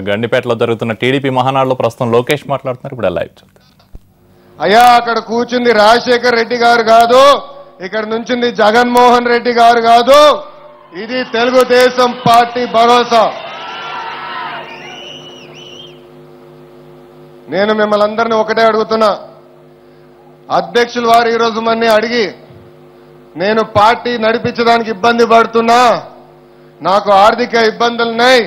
గండిపేటలో జరుగుతున్న టీడీపీ మహానాడులో ప్రస్తుతం లోకేష్ మాట్లాడుతున్నారు. ఇప్పుడు లైవ్ చూద్దాం. అయ్యా అక్కడ కూర్చుంది రాజశేఖర్ రెడ్డి గారు కాదు, ఇక్కడ నుంచింది జగన్మోహన్ రెడ్డి గారు కాదు, ఇది తెలుగుదేశం పార్టీ భరోసా. నేను మిమ్మల్ని అందరినీ ఒకటే అడుగుతున్నా, అధ్యక్షుల వారు ఈరోజు మన్ని అడిగి నేను పార్టీ నడిపించడానికి ఇబ్బంది పడుతున్నా, నాకు ఆర్థిక ఇబ్బందులున్నాయి,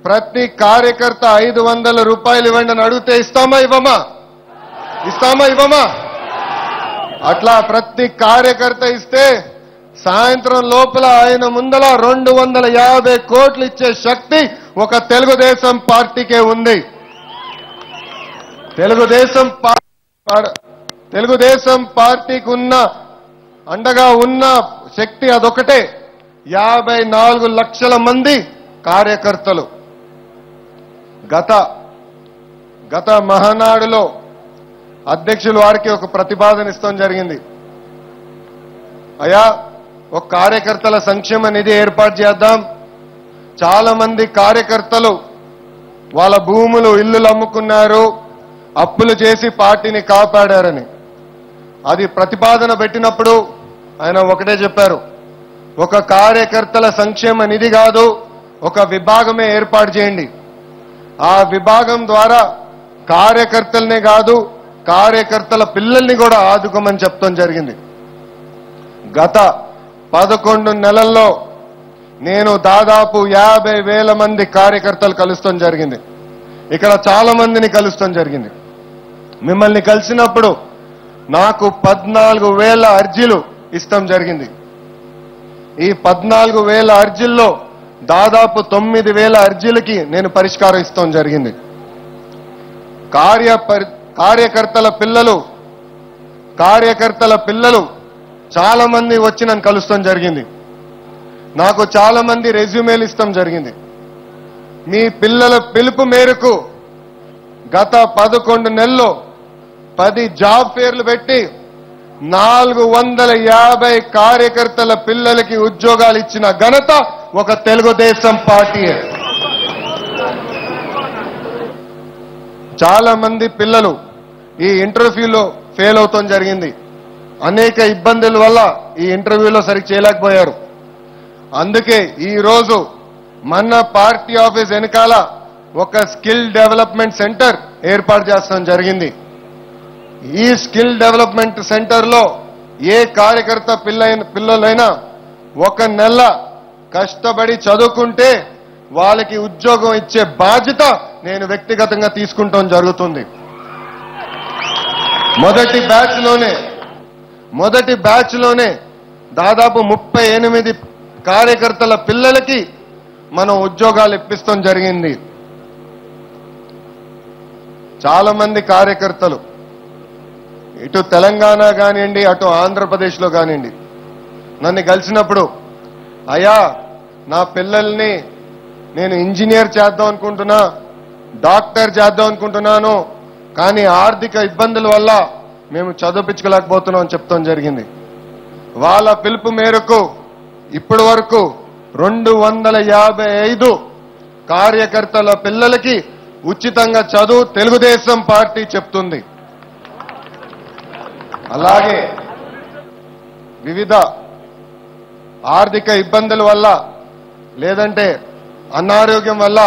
ప్రతి కార్యకర్త 500 రూపాయలు ఇవ్వండి అని అడిగితే ఇస్తామా ఇవ్వమా? ఇస్తామా ఇవ్వమా? అట్లా ప్రతి కార్యకర్త ఇస్తే సాయంత్రం లోపల ఆయన ముందల 250 కోట్లు ఇచ్చే శక్తి ఒక తెలుగుదేశం పార్టీకే ఉంది. తెలుగుదేశం పార్టీకి ఉన్న అండగా ఉన్న శక్తి అదొకటే. 54 లక్షల మంది కార్యకర్తలు. గత మహానాడులో అధ్యక్షుల వారికి ఒక ప్రతిపాదన ఇస్తాం జరిగింది. అయ్యా ఒక కార్యకర్తల సంక్షేమ నిధి ఏర్పాటు చేద్దాం, చాలా మంది కార్యకర్తలు వాళ్ళ భూములు ఇల్లులు అమ్ముకున్నారు, అప్పులు చేసి పార్టీని కాపాడారని. అది ప్రతిపాదన పెట్టినప్పుడు ఆయన ఒకటే చెప్పారు, ఒక కార్యకర్తల సంక్షేమ నిధి కాదు, ఒక విభాగమే ఏర్పాటు చేయండి. ఆ విభాగం ద్వారా కార్యకర్తలనే కాదు కార్యకర్తల పిల్లల్ని కూడా ఆదుకోమని చెప్తాం జరిగింది. గత 11 నెలల్లో నేను దాదాపు 50,000 మంది కార్యకర్తలు కలుస్తాం జరిగింది. ఇక్కడ చాలా మందిని కలుస్తాం జరిగింది. మిమ్మల్ని కలిసినప్పుడు నాకు 14,000 అర్జీలు ఇస్తాం జరిగింది. ఈ 14,000 అర్జీల్లో దాదాపు 9,000 అర్జీలకి నేను పరిష్కారం ఇస్తాం జరిగింది. కార్యకర్తల పిల్లలు చాలా మంది వచ్చి నన్ను కలుస్తాం జరిగింది. నాకు చాలా మంది రెజ్యూమేలు ఇస్తాం జరిగింది. మీ పిల్లల పిలుపు మేరకు గత 11 నెలల్లో 10 జాబ్ ఫేర్లు పెట్టి 450 కార్యకర్తల పిల్లలకి ఉద్యోగాలు ఇచ్చిన ఘనత ఒక తెలుగుదేశం పార్టీయే. చాలా మంది పిల్లలు ఈ ఇంటర్వ్యూలో ఫెయిల్ అవుతాం జరిగింది. అనేక ఇబ్బందుల వల్ల ఈ ఇంటర్వ్యూలో సరిగ్గా చేయలేకపోయారు. అందుకే ఈ రోజు మన పార్టీ ఆఫీస్ వెనకాల ఒక స్కిల్ డెవలప్మెంట్ సెంటర్ ఏర్పాటు చేస్తాం జరిగింది. ఈ స్కిల్ డెవలప్మెంట్ సెంటర్లో ఏ కార్యకర్త పిల్లలైనా 1 నెల కష్టపడి చదువుకుంటే వాళ్ళకి ఉద్యోగం ఇచ్చే బాధ్యత నేను వ్యక్తిగతంగా తీసుకుంటాం జరుగుతుంది. మొదటి బ్యాచ్లోనే దాదాపు 38 కార్యకర్తల పిల్లలకి మనం ఉద్యోగాలు ఇప్పిస్తాం జరిగింది. చాలా మంది కార్యకర్తలు ఇటు తెలంగాణ కానివ్వండి, అటు ఆంధ్రప్రదేశ్లో కానివ్వండి, నన్ను కలిసినప్పుడు అయ్యా నా పిల్లల్ని నేను ఇంజనీర్ చేద్దాం అనుకుంటున్నా, డాక్టర్ చేద్దాం అనుకుంటున్నాను, కానీ ఆర్థిక ఇబ్బందుల వల్ల మేము చదివించుకోలేకపోతున్నాం అని చెప్తాం జరిగింది. వాళ్ళ పిలుపు మేరకు ఇప్పటి వరకు 255 కార్యకర్తల పిల్లలకి ఉచితంగా చదువు తెలుగుదేశం పార్టీ చెప్తుంది. అలాగే వివిధ ఆర్థిక ఇబ్బందుల వల్ల లేదంటే అనారోగ్యం వల్ల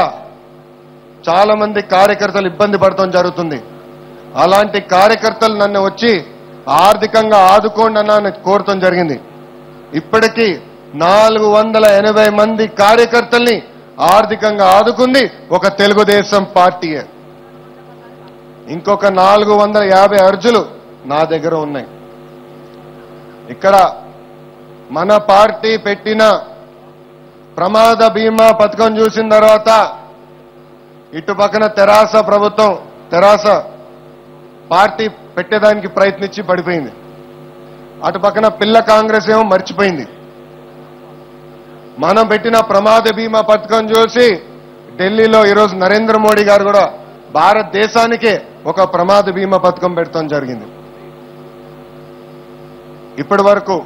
చాలా మంది కార్యకర్తలు ఇబ్బంది పడటం జరుగుతుంది. అలాంటి కార్యకర్తలు నన్ను వచ్చి ఆర్థికంగా ఆదుకోండి అన్న కోరటం జరిగింది. ఇప్పటికీ 480 మంది కార్యకర్తల్ని ఆర్థికంగా ఆదుకుంది ఒక తెలుగుదేశం పార్టీయే. ఇంకొక 450 అర్జీలు నా దగ్గర ఉన్నాయి. ఇక్కడ మన పార్టీ పెట్టిన ప్రమాద బీమా పథకం చూసిన తర్వాత ఇటు పక్కన తెరాస పార్టీ పెట్టేదానికి ప్రయత్నించి పడిపోయింది. అటు పక్కన పిల్ల కాంగ్రెస్ ఏమో మర్చిపోయింది. మనం పెట్టిన ప్రమాద బీమా పథకం చూసి ఢిల్లీలో ఈరోజు నరేంద్ర మోడీ గారు కూడా భారతదేశానికే ఒక ప్రమాద బీమా పథకం పెడతాం జరిగింది. ఇప్పటి వరకు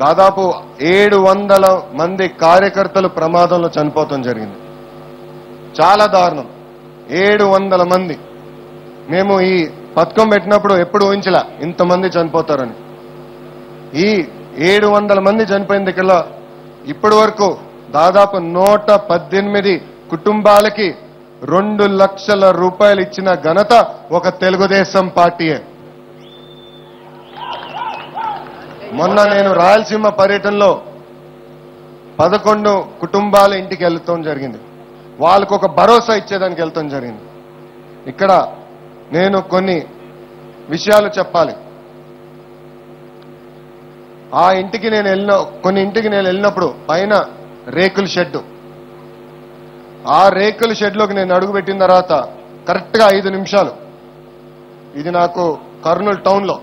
దాదాపు 700 మంది కార్యకర్తలు ప్రమాదంలో చనిపోవటం జరిగింది. చాలా దారుణం. 700 మంది. మేము ఈ పథకం పెట్టినప్పుడు ఎప్పుడు ఊహించలా ఇంతమంది చనిపోతారని. ఈ 700 మంది చనిపోయిన దగ్గర ఇప్పటి వరకు దాదాపు 118 కుటుంబాలకి 2 లక్షల రూపాయలు ఇచ్చిన ఘనత ఒక తెలుగుదేశం పార్టీయే. మొన్న నేను రాయలసీమ పర్యటనలో 11 కుటుంబాల ఇంటికి వెళ్తాం జరిగింది. వాళ్ళకు ఒక భరోసా ఇచ్చేదానికి వెళ్తాం జరిగింది. ఇక్కడ నేను కొన్ని విషయాలు చెప్పాలి. ఆ ఇంటికి కొన్ని ఇంటికి నేను వెళ్ళినప్పుడు పైన రేకుల షెడ్. ఆ రేకుల షెడ్లోకి నేను అడుగుపెట్టిన తర్వాత కరెక్ట్గా 5 నిమిషాలు, ఇది నాకు కర్నూలు టౌన్లో,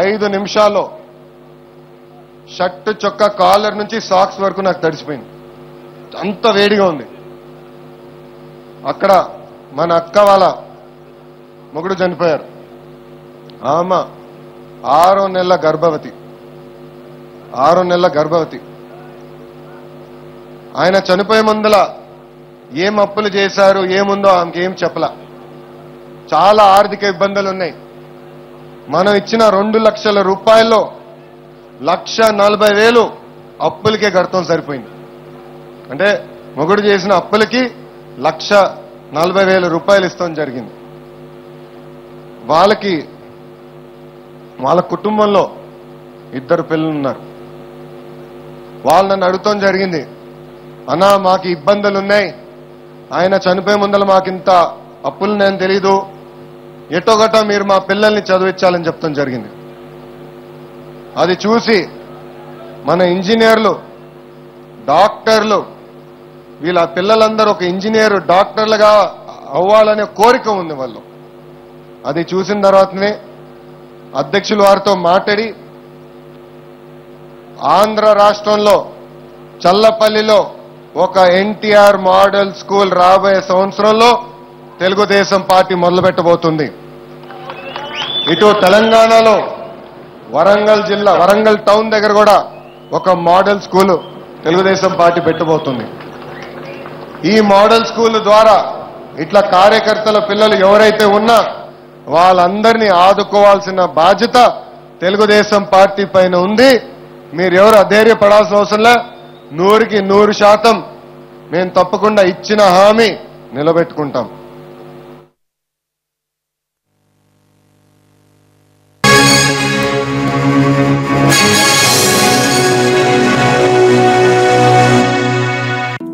5 నిమిషాల్లో షర్ట్ చొక్కా కాలర్ నుంచి సాక్స్ వరకు నాకు తడిసిపోయింది. అంత వేడిగా ఉంది. అక్కడ మన అక్క వాళ్ళ మొగుడు చనిపోయారు. ఆమె 6 నెలల గర్భవతి. ఆయన చనిపోయే ముందల ఏం అప్పులు చేశారు ఏముందో ఆమెకి ఏం చెప్పలా. చాలా ఆర్థిక ఇబ్బందులు ఉన్నాయి. మనం ఇచ్చిన 2 లక్షల రూపాయల్లో 1,40,000 అప్పులకే కడతాం సరిపోయింది. అంటే మొగుడు చేసిన అప్పులకి 1,40,000 రూపాయలు ఇస్తాం జరిగింది. వాళ్ళ కుటుంబంలో 2 పిల్లలు ఉన్నారు. వాళ్ళు నన్ను అడుగుతాం జరిగింది, అన్నా మాకు ఇబ్బందులు ఉన్నాయి, ఆయన చనిపోయే ముందర మాకింత అప్పులు నేను తెలీదు, ఎటోగట మీరు మా పిల్లల్ని చదివించాలని చెప్తాం జరిగింది. అది చూసి మన ఇంజనీర్లు, డాక్టర్లు, వీళ్ళ పిల్లలందరూ ఒక ఇంజనీరు డాక్టర్లుగా అవ్వాలనే కోరిక ఉంది వాళ్ళు. అది చూసిన తర్వాతనే అధ్యక్షులు వారితో మాట్లాడి ఆంధ్ర రాష్ట్రంలో చల్లపల్లిలో ఒక ఎన్టీఆర్ మోడల్ స్కూల్ రాబోయే సంవత్సరంలో తెలుగుదేశం పార్టీ మొదలుపెట్టబోతుంది. ఇటు తెలంగాణలో వరంగల్ టౌన్ దగ్గర కూడా ఒక మోడల్ స్కూల్ తెలుగుదేశం పార్టీ పెట్టబోతుంది. ఈ మోడల్ స్కూల్ ద్వారా ఇట్లా కార్యకర్తల పిల్లలు ఎవరైతే ఉన్నా వాళ్ళందరినీ ఆదుకోవాల్సిన బాధ్యత తెలుగుదేశం పార్టీ పైన ఉంది. మీరెవరు అధైర్యపడాల్సిన అవసరంలే. 100కి 100% మేము తప్పకుండా ఇచ్చిన హామీ నిలబెట్టుకుంటాం.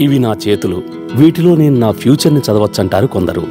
ఇవి నా చేతులు, వీటిలో నేను నా ఫ్యూచర్ని చదవచ్చంటారు కొందరు.